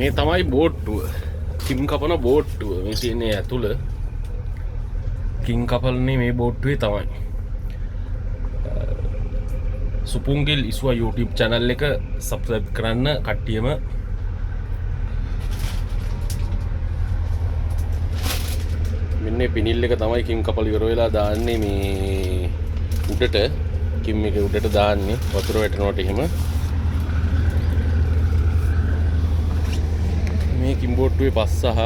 මේ තමයි බෝට්ටුව. කිම් කපන බෝට්ටුව. මේ තියෙන්නේ ඇතුළ. කිම් කපල්නේ මේ බෝට්ටුවේ තමයි. සුපුන්ගෙල් ඉස්වා YouTube channel එක subscribe කරන්න කට්ටියම. මෙන්න පිනිල් එක තමයි කිම් කපල ඉවර වෙලා දාන්නේ මේ උඩට. කිම් එක උඩට දාන්නේ වතුර වැටෙනකොට එහෙම. මේ කිම් බෝට්ටුවේ පස් සහ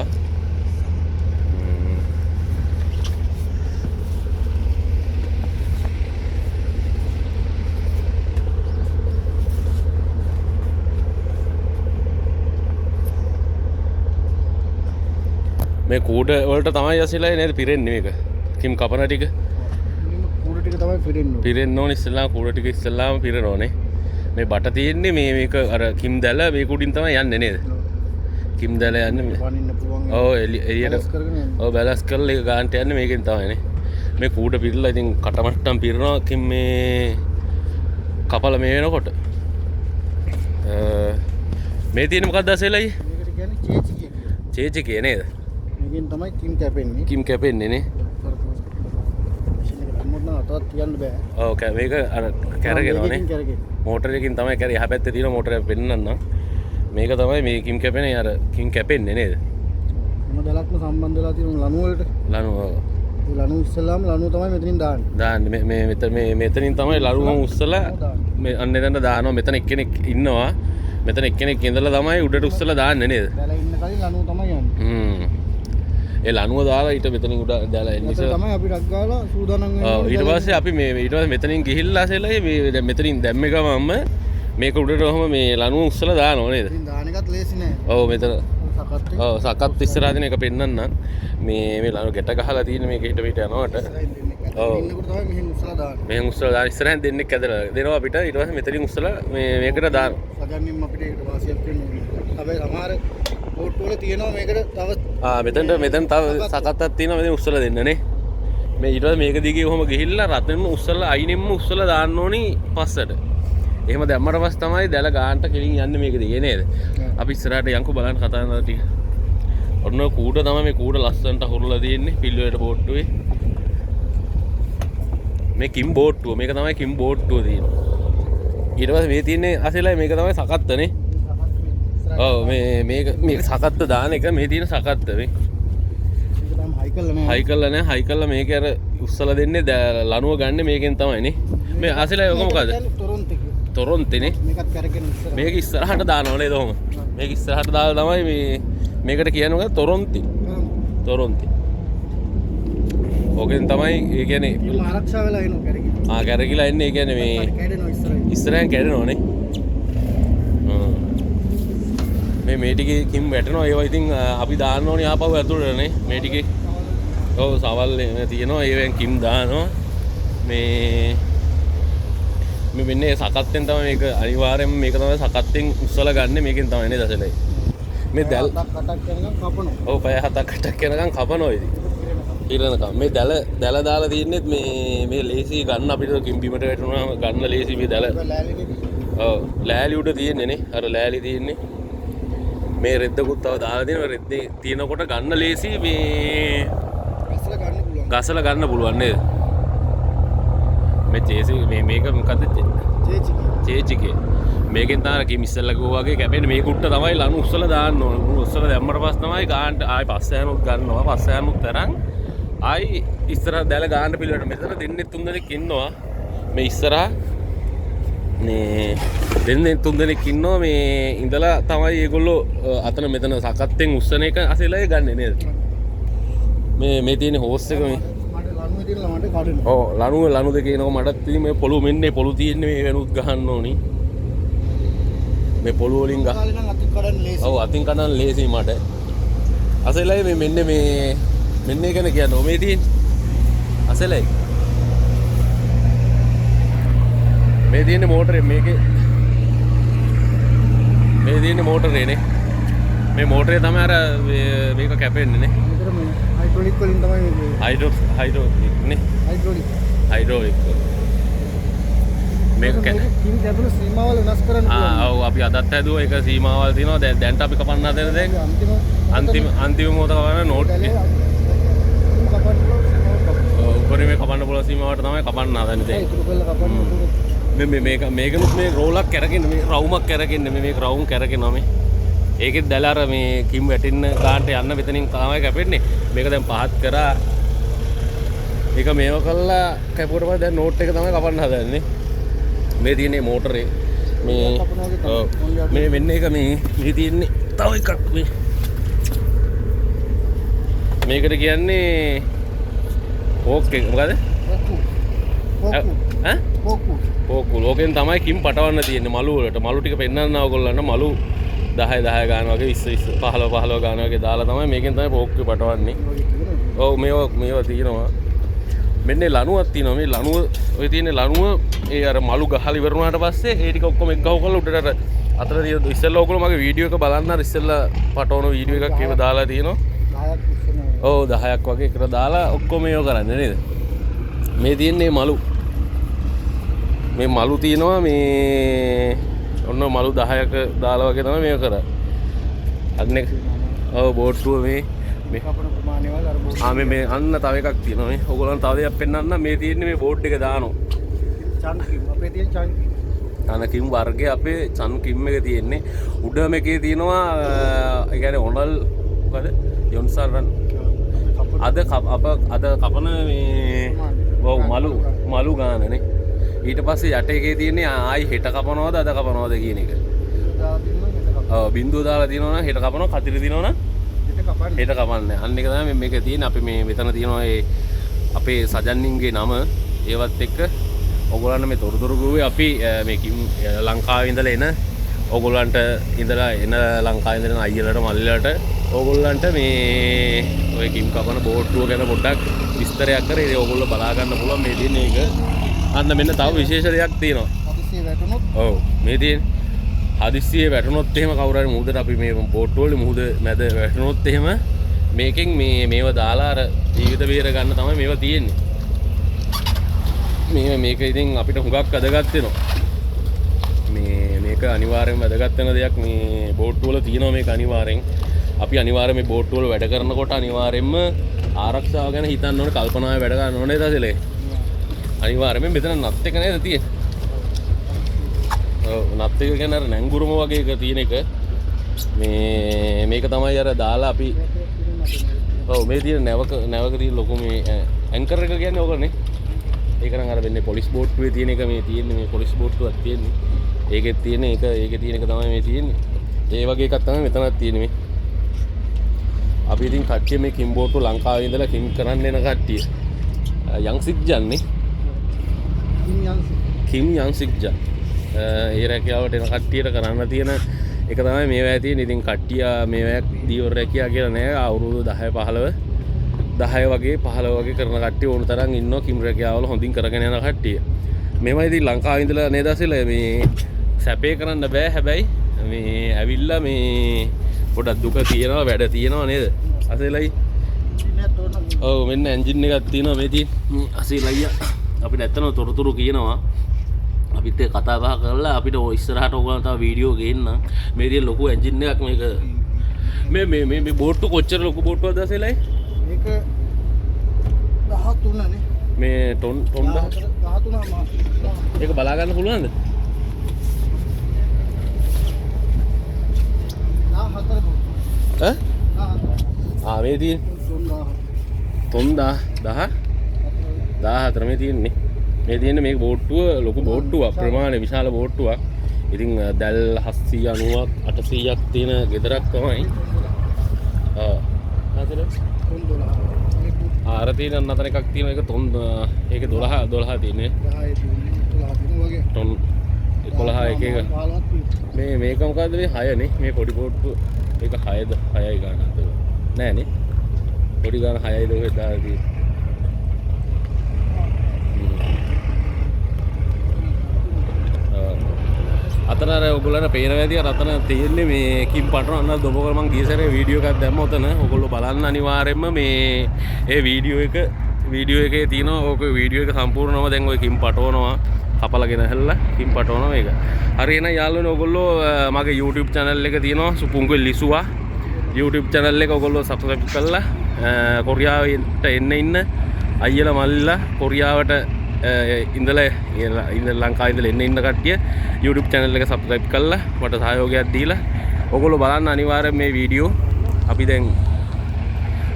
මේ කූඩ වලට තමයි ඇසිලා නේද පිරෙන්නේ මේක. කිම් කපන ටික. කූඩ ටික තමයි පිරෙන්නේ. පිරෙන්න ඕනේ ඉස්සෙල්ලාම කූඩ ටික ඉස්සෙල්ලාම පිරෙනෝනේ. මේ බට තියෙන්නේ මේක අර කිම් දැල මේ කුඩින් තමයි යන්නේ නේද? කිම් දැල යන්නේ. වනින්න පුළුවන්. ඔව් එළියට. ඔව් බැලන්ස් කරලා ඒක ගන්නට යන්නේ මේකෙන් තමයිනේ. මේ කූඩ පිරලා ඉතින් කටමට්ටම් පිරනවා කිම් මේ කපල මේ වෙනකොට. මේ තියෙන්නේ මොකක්ද ඇසෙලයි? මේකට කියන්නේ චේචිකේ. චේචිකේ නේද? මේකෙන් තමයි කිම් කැපෙන්නේ. කිම් කැපෙන්නේ නේ. අතවත් තියන්න බෑ. ඔව් මේක අර කැරගෙනවනේ. මෝටරයකින් තමයි කැරේ. එහා පැත්තේ තියෙන මෝටරයක් පෙන්නන්නම්. මේක තමයි මේ කිම් කැපෙන්නේ අර කිම් කැපෙන්නේ නේද? මොන දලක්ම සම්බන්ධ වෙලා තියෙන ලණු වලට. ලණු. ඒ ලණු ඉස්සෙල්ලාම ලණු තමයි මෙතනින් දාන්නේ. දාන්නේ මේ මෙතනින් තමයි ලණුම උස්සලා මේ අන්න එතන දානවා. මෙතන එක්කෙනෙක් ඉන්නවා. මෙතන එක්කෙනෙක් ඉඳලා තමයි උඩට උස්සලා දාන්නේ නේද? දැලා ඉන්න කලින් ලණු තමයි යන්නේ. ඒ ලණුව දාලා ඊට මෙතනින් උඩ දාලා එන්නේ ඉතින් තමයි අපි ඩක් ගාලා සූදානම් වෙනවා. ඔව් ඊට පස්සේ අපි මේ ඊට පස්සේ මෙතනින් ගිහිල්ලා ඇසෙලා මේ දැන් මෙතනින් දැම්මේ ගමන්ම මේක උඩට ඔහම මේ ලණුව උස්සලා දානවා නේද? ඉතින් දාන එකත් ලේසි නෑ. ඔව් මෙතන සකත් එක. ඔව් සකත් ඉස්සරහා දින එක පෙන්නන්නම්. මේ ලණුව ගැට ගහලා තියෙන මේක ඊට පිට යනවට. ඔව් ඉන්නකොට තමයි මෙහෙන් උස්සලා දාන්නේ. මෙහෙන් උස්සලා දාන ඉස්සරහෙන් දෙන්නෙක් ඇදලා දෙනවා අපිට. ඊට පස්සේ මෙතනින් උස්සලා මේකට දානවා. සගන්නින් අපිට ඒකට වාසියක් වෙන්නේ. හැබැයි සමහර බෝට් වල තියෙනවා මේකට තව මෙතන තව සකත්තක් තියෙනවා මෙතන උස්සලා දෙන්නනේ. මේ ඊට පස්සේ මේක දිගේ කොහොම ගිහිල්ලා රතෙන්ම උස්සලා අයිනෙන්ම උස්සලා දාන්න ඕනි පස්සට. එහෙම දැම්මට පස්සේ තමයි දැල ගානට කෙලින් යන්නේ මේක දිගේ නේද? අපි ඉස්සරහට යන්කෝ බලන්න කතා කරනවා ටික. ඔන්න කූඩ තමයි මේ කූඩ ලස්සනට හොරලා තියෙන්නේ පිල්ලුවේට බෝට්ටුවේ. මේ කිම් බෝට්ටුව මේක තමයි කිම් බෝට්ටුව තියෙන්නේ. ඊට පස්සේ මේ තියෙන්නේ අසෙලයි මේක තමයි සකත්තනේ. ඔව් මේක සකත්ත දාන එක මේ තියෙන සකත්ත මේ. හයි කළා නෑ. හයි කළා නෑ. හයි කළා මේක අර උස්සලා දෙන්නේ ලණුව ගන්න මේකෙන් තමයි නේ. මේ අසෙලයි ඔක මොකද? තොරොන්තේ. මේකත් කරගෙන ඉස්සරහ. මේක ඉස්සරහට දානවා නේද ඔහම? මේක ඉස්සරහට දාලා තමයි මේකට කියන්නේ තොරොන්ති. තොරොන්ති. ඕකෙන් තමයි ඒ කියන්නේ ආරක්ෂා වෙලා එනවා කැරකිලා. කැරකිලා එන්නේ ඒ කියන්නේ මේ කැඩෙනවා ඉස්සරහෙන් කැඩෙනවනේ. මේ ටිකේ කිම් වැටෙනවා. ඒවා ඉතින් අපි දාන්න ඕනේ ආපහු ඇතුළටනේ මේ ටිකේ. ඔව් සවල් තියෙනවා. ඒවෙන් කිම් දානවා. මේ මෙන්නේ සකත්තෙන් තමයි මේක අනිවාර්යයෙන්ම මේක තමයි සකත්තෙන් උස්සලා ගන්න මේකෙන් තමයි නේද අසලයි. මේ දැල් කටක් කරනකම් කපනවා. ඔව් පය 7-8ක් යනකම් කපනවා ඉතින්. ඊළඟට මේ දැල දාලා තියන්නේ මේ ලේසි ගන්න අපිට කිම් බිමට වැටුණාම ගන්න ලේසි මේ දැල. ඔව් ලෑලි උඩ තියෙන්නේ නේ. අර ලෑලි තියෙන්නේ. මේ රෙද්දකුත් තව දාලා තියෙනවා. රෙද්දේ තියෙනකොට ගන්න ලේසි මේ ගසලා ගන්න පුළුවන් නේද? මේ මේක මොකද්ද? චේචිකේ. මේකෙන් තමයි කිම් ඉස්සෙල්ලා ගෝ වගේ කැපෙන්නේ. මේ කුට්ට තමයි ලණු උස්සලා දාන්න ඕන. උස්සලා දැම්මට පස්සේ තමයි ගානට ආයි පස්සෑනුත් ගන්නවා. පස්සෑනුත් තරන් ආයි ඉස්සරහ දැල ගානට පිළිවෙලට මෙතන දෙන්නේ 3 දෙනෙක් ඉන්නවා. මේ ඉස්සරහ මේ දෙන්නේ 3 දෙනෙක් ඉන්නවා. මේ ඉඳලා තමයි ඒගොල්ලෝ අතන මෙතන සකත්තෙන් උස්සන එක අසෙලයි ගන්නෙ නේද? මේ තියෙන හෝස් එක මේ ඔව් ලණු දෙකේ එනවා. මටත් ඉතින් මේ පොළු මෙන්නේ පොළු තියෙන්නේ මේ වෙනුත් ගහන්න ඕනි. මේ පොළු වලින් ගහ. ඔව් අතින් කඩන්න ලේසි මට. අසෙලයි මේ මෙන්න එකන කියන්නේ මේ තියෙන්නේ. අසෙලයි. මේ තියෙන්නේ මෝටරේ මේකේ. මේ තියෙන්නේ මෝටරේ නේ. මේ මෝටරේ තමයි අර මේක කැපෙන්නේ නේ. හයිඩ්‍රොලික් වලින් තමයි හයිඩ්‍රොලික් නේ. හයිඩ්‍රොලික්. මේක කිම් දැබුණු සීමාවල් වෙනස් කරන්න ඔව් අපි අදත් හැදුවා ඒක සීමාවල් තියෙනවා දැන්ට අපි කපන්න හදන දේ අන්තිම මොහොත කපන නෝට් උපරිම කපන්න පුළුවන් සීමාවට තමයි කපන්න හදන්නේ දැන් මේකනුත් මේ රෝලක් කරගෙන මේ රවුමක් කරගෙන මේ රවුම් කරගෙනවා මේ ඒකෙත් දැලා අර මේ කිම් වැටෙන්න ගානට යන්න මෙතනින් තමයි කැපෙන්නේ මේක දැන් පහත් කරා ඒක මේව කළා කැපුවට පස්සේ දැන් නෝට් එක තමයි කපන්න හදන්නේ මේ තියෙන්නේ මෝටරේ මේ වෙන්න එක මේ තියෙන්නේ තව එකක් මේකට කියන්නේ ඕකේ මොකද පෝකු ලෝකෙන් තමයි කිම් පටවන්න තියෙන්නේ මලු වලට මලු ටික පෙන්නන්න ඕගොල්ලන්ට මලු 10 ගාන වගේ 20 15 ගාන වගේ දාලා තමයි මේකෙන් තමයි පෝක්කේ පටවන්නේ ඔව් මේවා තියෙනවා මෙන්න ලණුවක් තියෙනවා මේ ලණුව ඔය තියෙන ලණුව ඒ අර මලු ගහලා ඉවර වුණාට පස්සේ ඒ ටික ඔක්කොම එක්ගහව කරලා උඩට අර අතර තියෙන ඉස්සෙල්ලා ඔයගොල්ලෝ මගේ වීඩියෝ එක බලන්න අර ඉස්සෙල්ලා පටවන වීඩියෝ එකක් ඒව දාලා තියෙනවා 10ක් ඔව් 10ක් වගේ එකට දාලා ඔක්කොම මේව කරන්නේ නේද මේ තියෙන්නේ මලු මේ මලු තියෙනවා මේ ඔන්න මලු 10ක දාලා වගේ තමයි මේක කරන්නේ අන්න ඔව් බෝට්ටුව මේ කපන ප්‍රමාණය වල අර බෝඩ් මේ අන්න තව එකක් තියෙනවා මේ ඕගොල්ලන් තව දෙයක් පෙන්නන්න මේ තියෙන්නේ මේ බෝඩ් එක දානවා චන් කිම් අපේ තියෙන චන් අන කිම් වර්ගයේ අපේ චන් කිම් එක තියෙන්නේ උඩ මේකේ තියෙනවා ඒ කියන්නේ ඔනල් මොකද යොන්සන් රන් අද කපන මේ ඔව් මලු ගානනේ ඊට පස්සේ යට එකේ තියෙන්නේ ආයි හෙට කපනවද අද කපනවද කියන එක ඔව් බින්දුව දාලා තියෙනවා නම් හෙට කපනවා කතිර තියෙනවා නම් හෙට කපන්නේ අන්න එක තමයි මේක තියෙන්නේ අපි මේ මෙතන තියෙනවා ඒ අපේ සජන්නින්ගේ නම ඒවත් එක්ක ඔයගොල්ලන්ට මේ තොරතුරු ගුවේ අපි මේ ලංකාවේ ඉඳලා එන ඔයගොල්ලන්ට ඉඳලා එන ලංකාවේ ඉඳලා අයියලට මල්ලිලට ඔයගොල්ලන්ට මේ ඔය කිම් කපන බෝට්ටුව ගැන පොඩ්ඩක් විස්තරයක් කරේ ඔයගොල්ලෝ බලා ගන්න පුළුවන් මේ තියෙන එක අන්න මෙන්න තව විශේෂ දෙයක් තියෙනවා හදිස්සියේ වැටුනොත් ඔව් මේ තියෙන්නේ හදිස්සියේ වැටුනොත් එහෙම කවුරු හරි මුහුදට අපි මේ බෝට්ටුව වල මුහුද මැද වැටුනොත් එහෙම මේකෙන් මේව දාලා අර ජීවිත බේර ගන්න තමයි මේව තියෙන්නේ මේක ඉතින් අපිට හුඟක් වැදගත් වෙනවා මේක අනිවාර්යෙන්ම වැදගත් වෙන දෙයක් මේ බෝට්ටුව වල තියෙනවා මේක අනිවාර්යෙන් අපි අනිවාර්යෙන් මේ බෝට්ටුව වල වැඩ කරනකොට අනිවාර්යෙන්ම ආරක්ෂාව ගැන හිතන්න ඕනේ කල්පනාවේ වැඩ ගන්න ඕනේ දසලේ අනිවාර්යෙන්ම මෙතන නත් එක නේද තියෙන්නේ ඔව් නත් එක කියන්නේ අර නැංගුරුම වගේ එක තියෙන එක මේක තමයි අර දාලා අපි ඔව් මේ තියෙන නැවක තියෙන ලොකු මේ ඇන්කර් එක කියන්නේ ඕකනේ ඒක නම් අර වෙන්නේ පොලිස් බෝට්ටුවේ තියෙන එක මේ තියෙන්නේ මේ පොලිස් බෝට්ටුවක් තියෙන්නේ ඒකෙත් තියෙන එක ඒකේ තියෙන එක තමයි මේ තියෙන්නේ ඒ වගේ එකක් තමයි මෙතනත් තියෙන්නේ මේ අපි ඉතින් කට්ටිය මේ කිම් බෝට්ටුව ලංකාවේ ඉඳලා කිම් කරන්න එන කට්ටිය යන්සික්ජන්නේ කිම් යන්සික්ජන් ඒ රැකියාවට එන කට්ටියට කරන්න තියෙන එක තමයි මේවා තියෙන ඉතින් කට්ටිය මේවා දීවර රැකියාව කියලා නෑ අවුරුදු 10 වගේ 15 වගේ කරන කට්ටිය ඕන තරම් ඉන්නවා කිම් රැකියාවල හොඳින් කරගෙන යන කට්ටිය මේවා ඉතින් ලංකාවේ ඉඳලා නේද අසල මේ සැපේ කරන්න බෑ හැබැයි මේ ඇවිල්ලා මේ පොඩක් දුක තියෙනවා වැඩ තියෙනවා නේද අසලයි ඔව් මෙන්න එන්ජින් එකක් තියෙනවා මේ තියෙන අසලයි අපිට ඇත්තම තොරතුරු කියනවා අපිත් කතා බහ කරලා අපිට ඉස්සරහට ඔයගොල්ලෝ තව වීඩියෝ ගේන්න මේ තියෙන ලොකු එන්ජින් එකක් මේක මේ බෝට්ටු කොච්චර ලොකු බෝට්ටුවක්ද අසලයි මේක 13 නේ මේ ටොන් 13 ඒක බලා ගන්න පුළුවන්ද 14 මේ තියෙන 14 මේ තියෙන්නේ මේ තියෙන්නේ මේක බෝට්ටුව ලොකු බෝට්ටුවක් ප්‍රමාණය විශාල බෝට්ටුවක් ඉතින් දැල් 790ක් 800ක් තියෙන ගෙදරක් තමයි හතර ආර තියෙන නතර එකක් තියෙන එක තොන් ඒක 12 තියෙන්නේ ටොන් 11 එක මේක මොකද්ද මේ 6 නේ මේ පොඩි බෝට්ටුව මේක 6ද 6යි ගන්න නෑ නේ පොඩි ගන්න 6යි ලෝකේ දාලා තියෙන්නේ අතන අර ඔයගොල්ලන්ට පේන වැඩි අර අතන තියෙන්නේ මේ කිම් පටන අන්න දොබකල මං ගිය සැරේ වීඩියෝ එකක් දැම්ම ඔතන ඔයගොල්ලෝ බලන්න අනිවාර්යෙන්ම මේ ඒ වීඩියෝ එකේ තියෙනවා ඕක වීඩියෝ එක සම්පූර්ණව දැන් ඔය කිම් පටවනවා කපලාගෙන හැල්ලා කිම් පටවනවා මේක. හරි එහෙනම් යාළුවනේ ඔයගොල්ලෝ මගේ YouTube channel එක තියෙනවා සුපුංගුල් ලිසුවා. YouTube channel එක ඔයගොල්ලෝ subscribe කරලා කොරියාවට එන්න ඉන්න අයියලා මල්ලිලා කොරියාවට ඉඳලා ලංකාවේ ඉඳලා එන්න ඉන්න කට්ටිය YouTube channel එක subscribe කරලා මට සහයෝගයක් දීලා ඔයගොල්ලෝ බලන්න අනිවාර්යෙන් මේ වීඩියෝ. අපි දැන්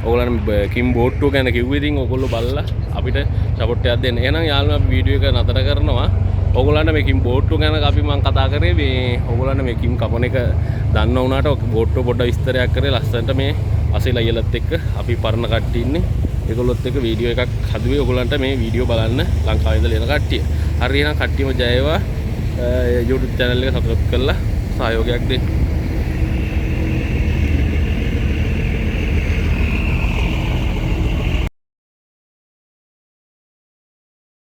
ඔයගොල්ලන් කිම් බෝට්ටුව ගැන කිව්වේ ඉතින් ඔයගොල්ලෝ බලලා අපිට සපෝට් එකක් දෙන්න. එහෙනම් යාළුවෝ අපි වීඩියෝ එක නතර කරනවා. ඔයගොල්ලන්ට මේ කිම් බෝට්ටුව ගැන අපි මම කතා කරේ මේ ඔයගොල්ලන්ට මේ කිම් කපන එක දන්න වුණාට බෝට්ටුව පොඩ්ඩක් විස්තරයක් කරේ ලස්සනට මේ අසීල අයියලත් එක්ක අපි පරණ කට්ටිය ඉන්නේ. ඒගොල්ලොත් එක්ක වීඩියෝ එකක් හදුවේ ඔයගොල්ලන්ට මේ වීඩියෝ බලන්න ලංකාවේ ඉඳලා එන කට්ටිය. හරි එහෙනම් කට්ටියම ජය වේවා. YouTube channel එක subscribe කරලා සහයෝගයක් දෙන්න.